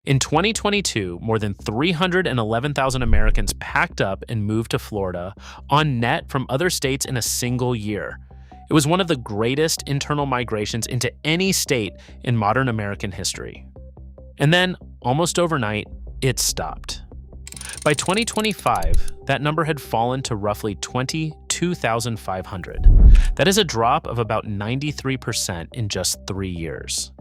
In 2022, more than 311,000 Americans packed up and moved to Florida on net from other states in a single year. It was one of the greatest internal migrations into any state in modern American history. And then, almost overnight, it stopped. By 2025, that number had fallen to roughly 22,500. That is a drop of about 93% in just 3 years.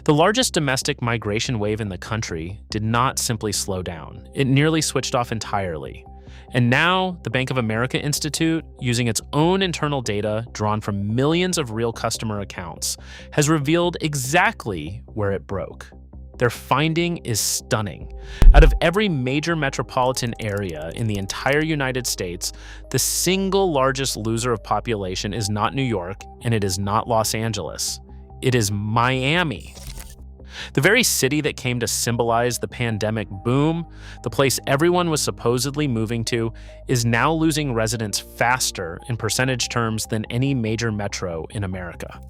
The largest domestic migration wave in the country did not simply slow down. It nearly switched off entirely. And now, the Bank of America Institute, using its own internal data drawn from millions of real customer accounts, has revealed exactly where it broke. Their finding is stunning. Out of every major metropolitan area in the entire United States, the single largest loser of population is not New York, and it is not Los Angeles. It is Miami. The very city that came to symbolize the pandemic boom, the place everyone was supposedly moving to, is now losing residents faster in percentage terms than any major metro in America.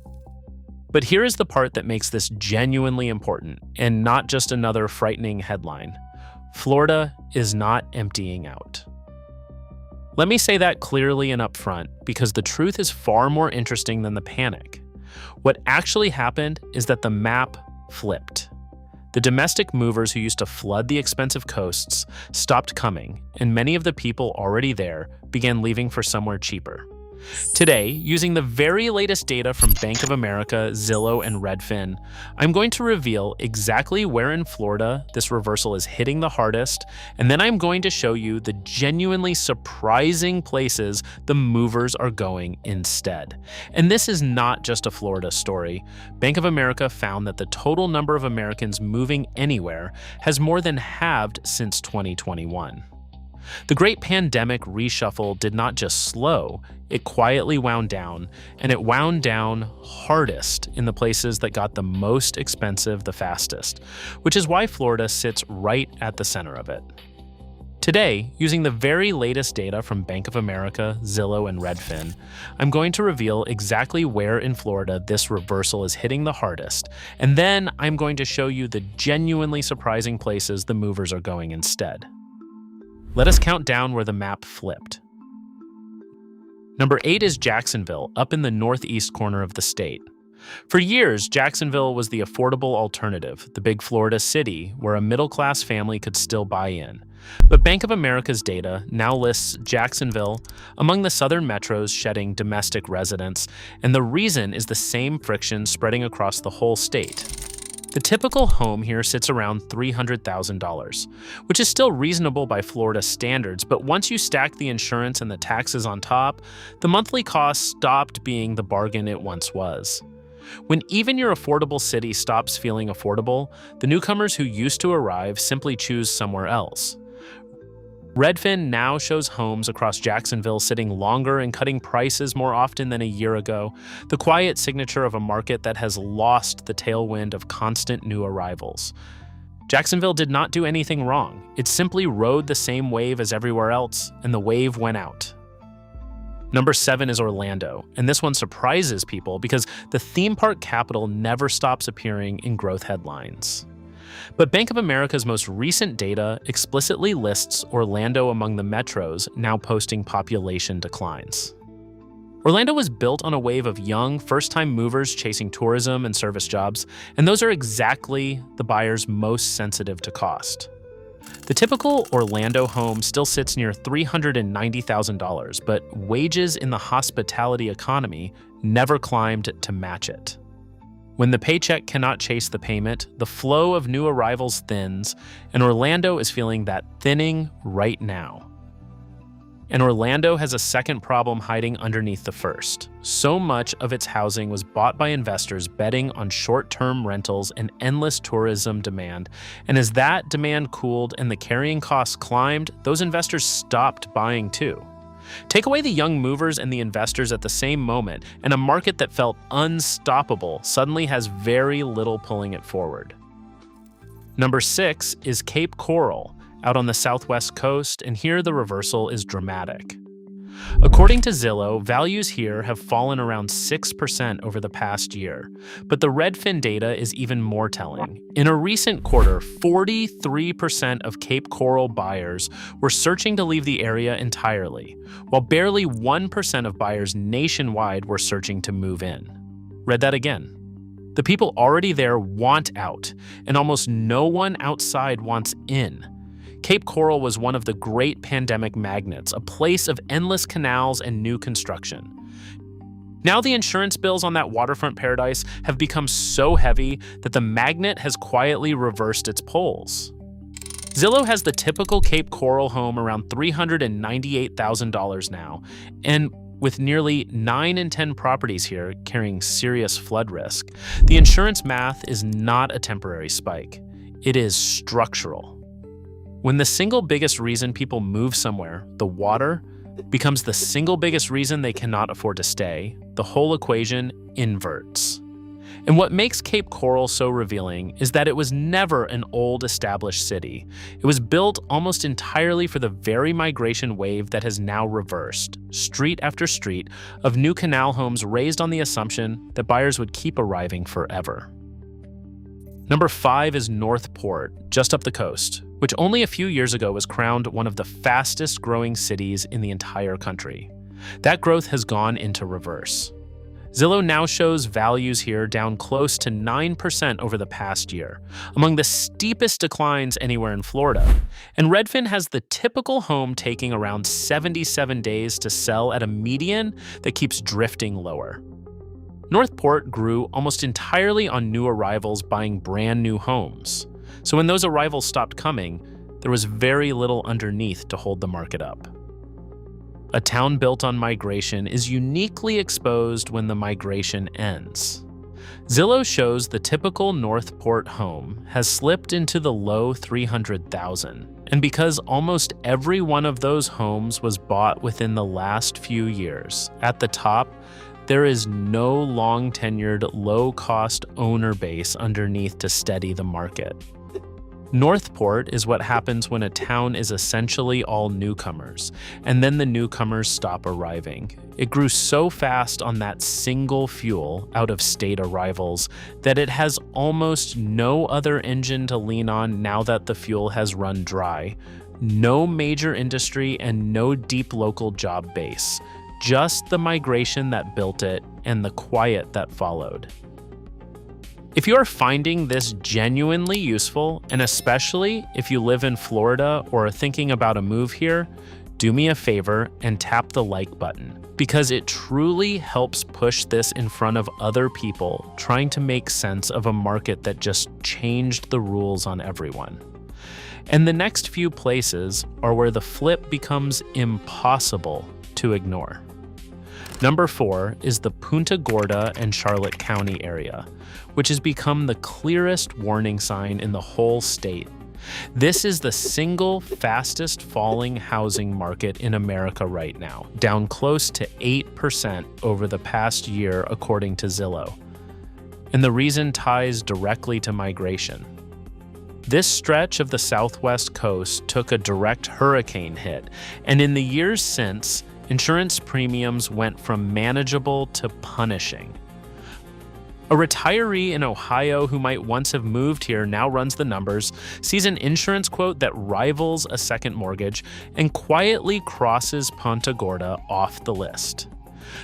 But here is the part that makes this genuinely important, and not just another frightening headline. Florida is not emptying out. Let me say that clearly and upfront, because the truth is far more interesting than the panic. What actually happened is that the map flipped. The domestic movers who used to flood the expensive coasts stopped coming, and many of the people already there began leaving for somewhere cheaper. Today, using the very latest data from Bank of America, Zillow, and Redfin, I'm going to reveal exactly where in Florida this reversal is hitting the hardest, and then I'm going to show you the genuinely surprising places the movers are going instead. And this is not just a Florida story. Bank of America found that the total number of Americans moving anywhere has more than halved since 2021. The great pandemic reshuffle did not just slow, it quietly wound down, and it wound down hardest in the places that got the most expensive the fastest, which is why Florida sits right at the center of it. Today, using the very latest data from Bank of America, Zillow, and Redfin, I'm going to reveal exactly where in Florida this reversal is hitting the hardest, and then I'm going to show you the genuinely surprising places the movers are going instead. Let us count down where the map flipped. Number 8 is Jacksonville, up in the northeast corner of the state. For years, Jacksonville was the affordable alternative, the big Florida city where a middle-class family could still buy in. But Bank of America's data now lists Jacksonville among the southern metros shedding domestic residents, and the reason is the same friction spreading across the whole state. The typical home here sits around $300,000, which is still reasonable by Florida standards, but once you stack the insurance and the taxes on top, the monthly cost stopped being the bargain it once was. When even your affordable city stops feeling affordable, the newcomers who used to arrive simply choose somewhere else. Redfin now shows homes across Jacksonville sitting longer and cutting prices more often than a year ago, the quiet signature of a market that has lost the tailwind of constant new arrivals. Jacksonville did not do anything wrong. It simply rode the same wave as everywhere else, and the wave went out. Number 7 is Orlando, and this one surprises people because the theme park capital never stops appearing in growth headlines. But Bank of America's most recent data explicitly lists Orlando among the metros now posting population declines. Orlando was built on a wave of young, first-time movers chasing tourism and service jobs, and those are exactly the buyers most sensitive to cost. The typical Orlando home still sits near $390,000, but wages in the hospitality economy never climbed to match it. When the paycheck cannot chase the payment, the flow of new arrivals thins, and Orlando is feeling that thinning right now. And Orlando has a second problem hiding underneath the first. So much of its housing was bought by investors betting on short-term rentals and endless tourism demand, and as that demand cooled and the carrying costs climbed, those investors stopped buying too. Take away the young movers and the investors at the same moment, and a market that felt unstoppable suddenly has very little pulling it forward. Number 6 is Cape Coral, out on the southwest coast, and here the reversal is dramatic. According to Zillow, values here have fallen around 6% over the past year, but the Redfin data is even more telling. In a recent quarter, 43% of Cape Coral buyers were searching to leave the area entirely, while barely 1% of buyers nationwide were searching to move in. Read that again. The people already there want out, and almost no one outside wants in. Cape Coral was one of the great pandemic magnets, a place of endless canals and new construction. Now the insurance bills on that waterfront paradise have become so heavy that the magnet has quietly reversed its poles. Zillow has the typical Cape Coral home around $398,000 now, and with nearly 9 in 10 properties here carrying serious flood risk, the insurance math is not a temporary spike. It is structural. When the single biggest reason people move somewhere, the water, becomes the single biggest reason they cannot afford to stay, the whole equation inverts. And what makes Cape Coral so revealing is that it was never an old established city. It was built almost entirely for the very migration wave that has now reversed, street after street of new canal homes raised on the assumption that buyers would keep arriving forever. Number 5 is Northport, just up the coast, which only a few years ago was crowned one of the fastest growing cities in the entire country. That growth has gone into reverse. Zillow now shows values here down close to 9% over the past year, among the steepest declines anywhere in Florida. And Redfin has the typical home taking around 77 days to sell at a median that keeps drifting lower. Northport grew almost entirely on new arrivals buying brand new homes. So when those arrivals stopped coming, there was very little underneath to hold the market up. A town built on migration is uniquely exposed when the migration ends. Zillow shows the typical Northport home has slipped into the low 300,000, and because almost every one of those homes was bought within the last few years, at the top, there is no long-tenured, low-cost owner base underneath to steady the market. Northport is what happens when a town is essentially all newcomers, and then the newcomers stop arriving. It grew so fast on that single fuel, out-of-state arrivals, that it has almost no other engine to lean on now that the fuel has run dry. No major industry and no deep local job base. Just the migration that built it and the quiet that followed. If you are finding this genuinely useful, and especially if you live in Florida or are thinking about a move here, do me a favor and tap the like button, because it truly helps push this in front of other people trying to make sense of a market that just changed the rules on everyone. And the next few places are where the flip becomes impossible to ignore. Number 4 is the Punta Gorda and Charlotte County area, which has become the clearest warning sign in the whole state. This is the single fastest falling housing market in America right now, down close to 8% over the past year according to Zillow. And the reason ties directly to migration. This stretch of the southwest coast took a direct hurricane hit, and in the years since, insurance premiums went from manageable to punishing. A retiree in Ohio who might once have moved here now runs the numbers, sees an insurance quote that rivals a second mortgage, and quietly crosses Punta Gorda off the list.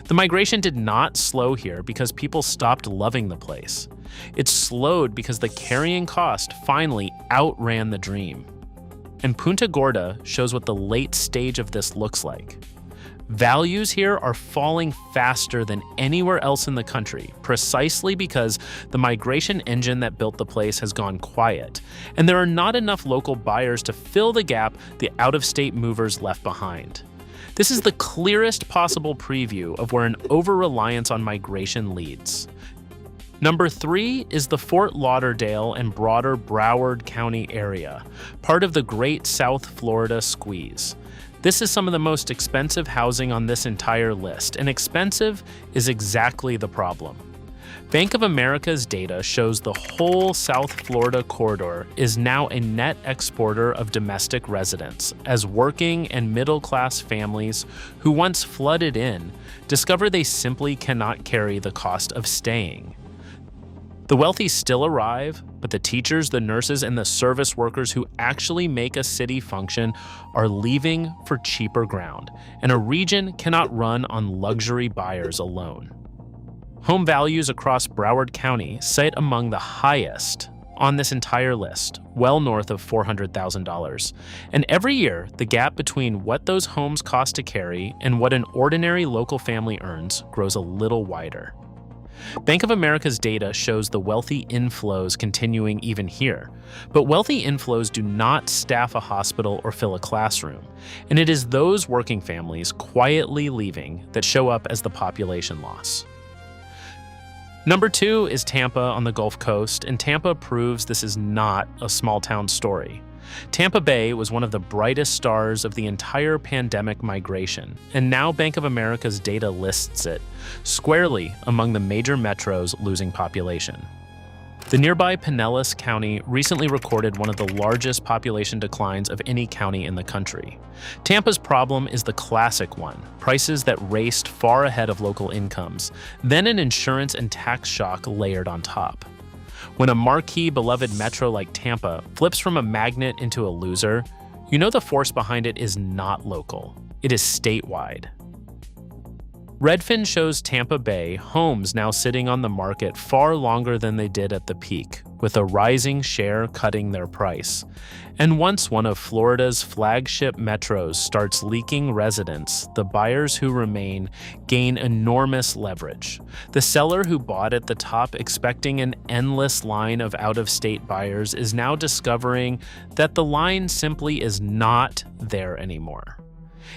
The migration did not slow here because people stopped loving the place. It slowed because the carrying cost finally outran the dream. And Punta Gorda shows what the late stage of this looks like. Values here are falling faster than anywhere else in the country, precisely because the migration engine that built the place has gone quiet, and there are not enough local buyers to fill the gap the out-of-state movers left behind. This is the clearest possible preview of where an over-reliance on migration leads. Number 3 is the Fort Lauderdale and broader Broward County area, part of the Great South Florida Squeeze. This is some of the most expensive housing on this entire list, and expensive is exactly the problem. Bank of America's data shows the whole South Florida corridor is now a net exporter of domestic residents as working and middle-class families who once flooded in discover they simply cannot carry the cost of staying. The wealthy still arrive, but the teachers, the nurses, and the service workers who actually make a city function are leaving for cheaper ground, and a region cannot run on luxury buyers alone. Home values across Broward County sit among the highest on this entire list, well north of $400,000. And every year, the gap between what those homes cost to carry and what an ordinary local family earns grows a little wider. Bank of America's data shows the wealthy inflows continuing even here, but wealthy inflows do not staff a hospital or fill a classroom, and it is those working families quietly leaving that show up as the population loss. Number 2 is Tampa on the Gulf Coast, and Tampa proves this is not a small-town story. Tampa Bay was one of the brightest stars of the entire pandemic migration, and now Bank of America's data lists it squarely among the major metros losing population. The nearby Pinellas County recently recorded one of the largest population declines of any county in the country. Tampa's problem is the classic one: prices that raced far ahead of local incomes, then an insurance and tax shock layered on top. When a marquee, beloved metro like Tampa flips from a magnet into a loser, you know the force behind it is not local. It is statewide. Redfin shows Tampa Bay homes now sitting on the market far longer than they did at the peak, with a rising share cutting their price. And once one of Florida's flagship metros starts leaking residents, the buyers who remain gain enormous leverage. The seller who bought at the top expecting an endless line of out-of-state buyers is now discovering that the line simply is not there anymore.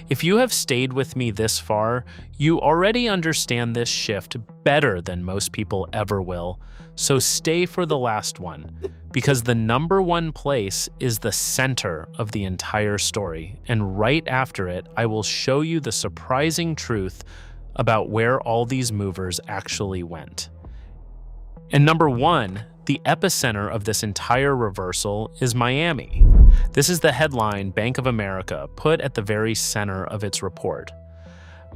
If you have stayed with me this far, you already understand this shift better than most people ever will, so stay for the last one, because the number one place is the center of the entire story, and right after it, I will show you the surprising truth about where all these movers actually went. And number 1, the epicenter of this entire reversal is Miami. This is the headline Bank of America put at the very center of its report.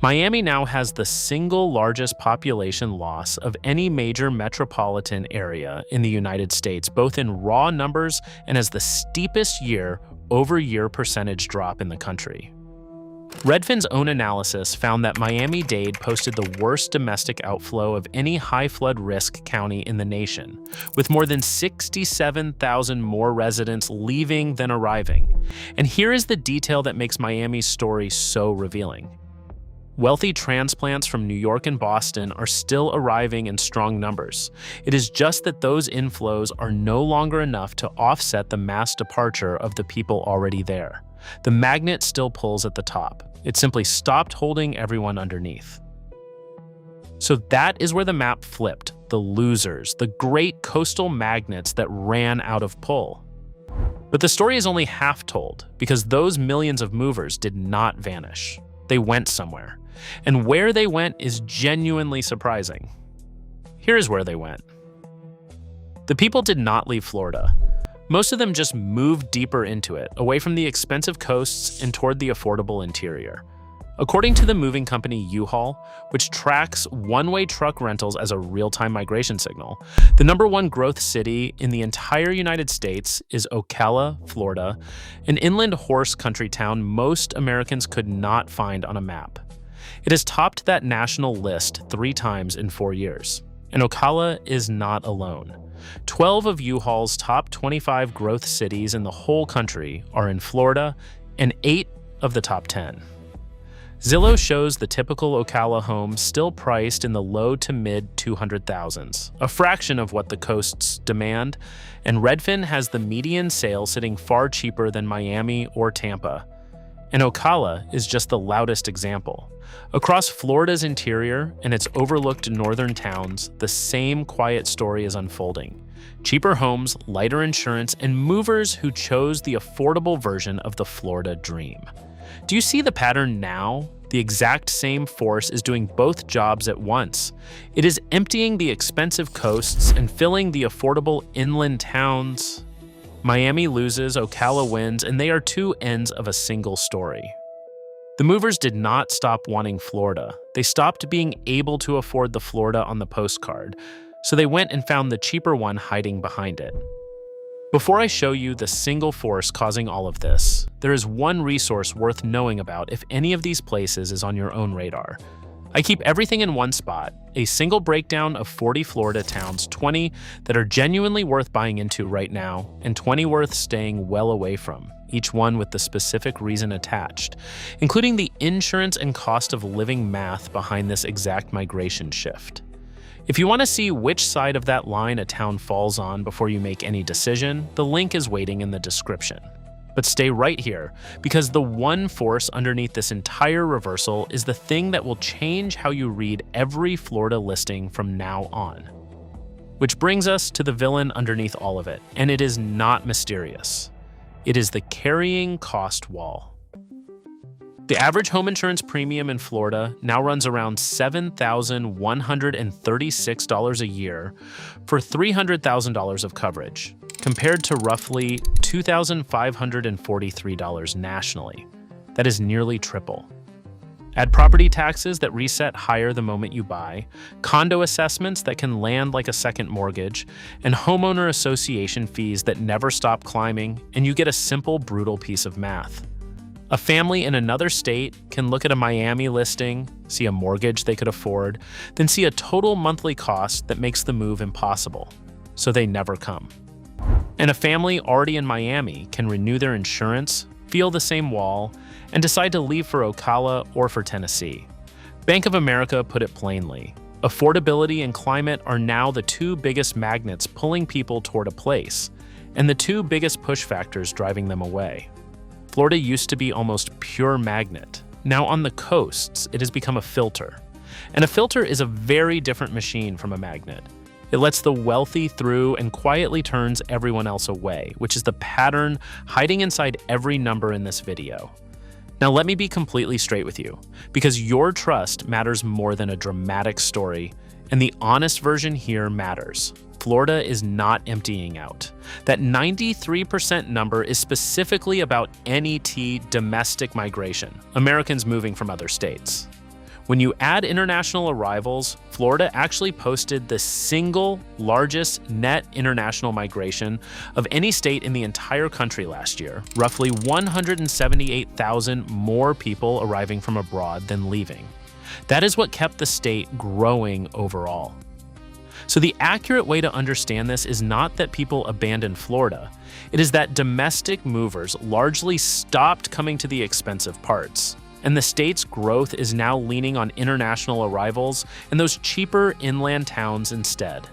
Miami now has the single largest population loss of any major metropolitan area in the United States, both in raw numbers and as the steepest year-over-year percentage drop in the country. Redfin's own analysis found that Miami-Dade posted the worst domestic outflow of any high flood risk county in the nation, with more than 67,000 more residents leaving than arriving. And here is the detail that makes Miami's story so revealing. Wealthy transplants from New York and Boston are still arriving in strong numbers. It is just that those inflows are no longer enough to offset the mass departure of the people already there. The magnet still pulls at the top. It simply stopped holding everyone underneath. So that is where the map flipped: the losers, the great coastal magnets that ran out of pull. But the story is only half told, because those millions of movers did not vanish. They went somewhere. And where they went is genuinely surprising. Here's where they went. The people did not leave Florida. Most of them just moved deeper into it, away from the expensive coasts and toward the affordable interior. According to the moving company U-Haul, which tracks one-way truck rentals as a real-time migration signal, the number 1 growth city in the entire United States is Ocala, Florida, an inland horse country town most Americans could not find on a map. It has topped that national list 3 times in 4 years. And Ocala is not alone. 12 of U-Haul's top 25 growth cities in the whole country are in Florida, and 8 of the top 10. Zillow shows the typical Ocala home still priced in the low to mid 200,000s, a fraction of what the coasts demand, and Redfin has the median sale sitting far cheaper than Miami or Tampa. And Ocala is just the loudest example. Across Florida's interior and its overlooked northern towns, the same quiet story is unfolding. Cheaper homes, lighter insurance, and movers who chose the affordable version of the Florida dream. Do you see the pattern now? The exact same force is doing both jobs at once. It is emptying the expensive coasts and filling the affordable inland towns. Miami loses, Ocala wins, and they are two ends of a single story. The movers did not stop wanting Florida. They stopped being able to afford the Florida on the postcard, so they went and found the cheaper one hiding behind it. Before I show you the single force causing all of this, there is one resource worth knowing about if any of these places is on your own radar. I keep everything in one spot, a single breakdown of 40 Florida towns, 20 that are genuinely worth buying into right now, and 20 worth staying well away from, each one with the specific reason attached, including the insurance and cost of living math behind this exact migration shift. If you want to see which side of that line a town falls on before you make any decision, the link is waiting in the description. But stay right here, because the one force underneath this entire reversal is the thing that will change how you read every Florida listing from now on. Which brings us to the villain underneath all of it, and it is not mysterious. It is the carrying cost wall. The average home insurance premium in Florida now runs around $7,136 a year for $300,000 of coverage, compared to roughly $2,543 nationally. That is nearly triple. Add property taxes that reset higher the moment you buy, condo assessments that can land like a second mortgage, and homeowner association fees that never stop climbing, and you get a simple, brutal piece of math. A family in another state can look at a Miami listing, see a mortgage they could afford, then see a total monthly cost that makes the move impossible, so they never come. And a family already in Miami can renew their insurance, feel the same wall, and decide to leave for Ocala or for Tennessee. Bank of America put it plainly. Affordability and climate are now the two biggest magnets pulling people toward a place, and the two biggest push factors driving them away. Florida used to be almost pure magnet. Now on the coasts, it has become a filter. And a filter is a very different machine from a magnet. It lets the wealthy through and quietly turns everyone else away, which is the pattern hiding inside every number in this video. Now let me be completely straight with you, because your trust matters more than a dramatic story, and the honest version here matters. Florida is not emptying out. That 93% number is specifically about NET, domestic migration, Americans moving from other states. When you add international arrivals, Florida actually posted the single largest net international migration of any state in the entire country last year, roughly 178,000 more people arriving from abroad than leaving. That is what kept the state growing overall. So the accurate way to understand this is not that people abandoned Florida. It is that domestic movers largely stopped coming to the expensive parts. And the state's growth is now leaning on international arrivals and those cheaper inland towns instead.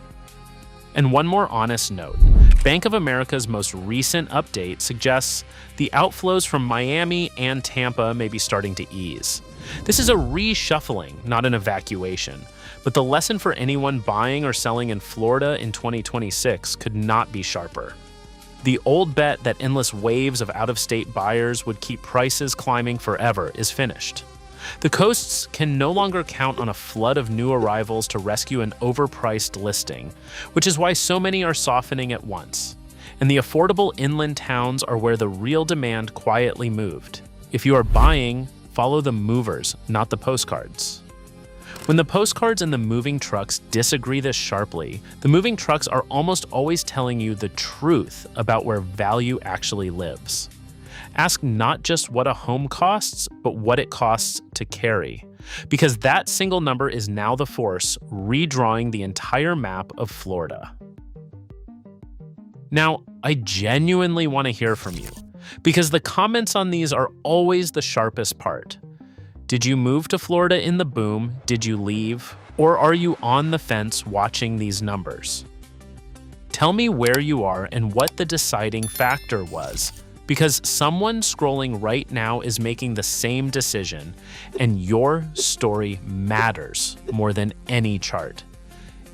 And one more honest note, Bank of America's most recent update suggests the outflows from Miami and Tampa may be starting to ease. This is a reshuffling, not an evacuation, but the lesson for anyone buying or selling in Florida in 2026 could not be sharper. The old bet that endless waves of out-of-state buyers would keep prices climbing forever is finished. The coasts can no longer count on a flood of new arrivals to rescue an overpriced listing, which is why so many are softening at once. And the affordable inland towns are where the real demand quietly moved. If you are buying, follow the movers, not the postcards. When the postcards and the moving trucks disagree this sharply, the moving trucks are almost always telling you the truth about where value actually lives. Ask not just what a home costs, but what it costs to carry, because that single number is now the force redrawing the entire map of Florida. Now, I genuinely want to hear from you, because the comments on these are always the sharpest part. Did you move to Florida in the boom? Did you leave? Or are you on the fence watching these numbers? Tell me where you are and what the deciding factor was, because someone scrolling right now is making the same decision, and your story matters more than any chart.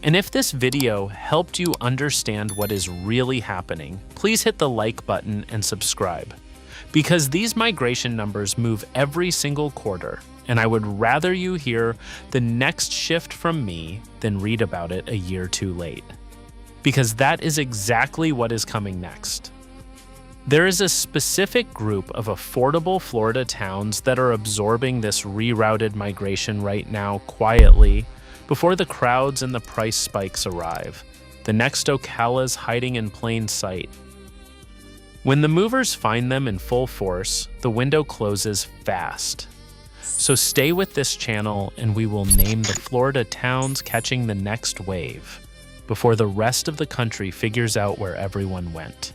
And if this video helped you understand what is really happening, please hit the like button and subscribe. Because these migration numbers move every single quarter, and I would rather you hear the next shift from me than read about it a year too late. Because that is exactly what is coming next. There is a specific group of affordable Florida towns that are absorbing this rerouted migration right now quietly before the crowds and the price spikes arrive. The next Ocala's hiding in plain sight. When the movers find them in full force, the window closes fast. So stay with this channel and we will name the Florida towns catching the next wave before the rest of the country figures out where everyone went.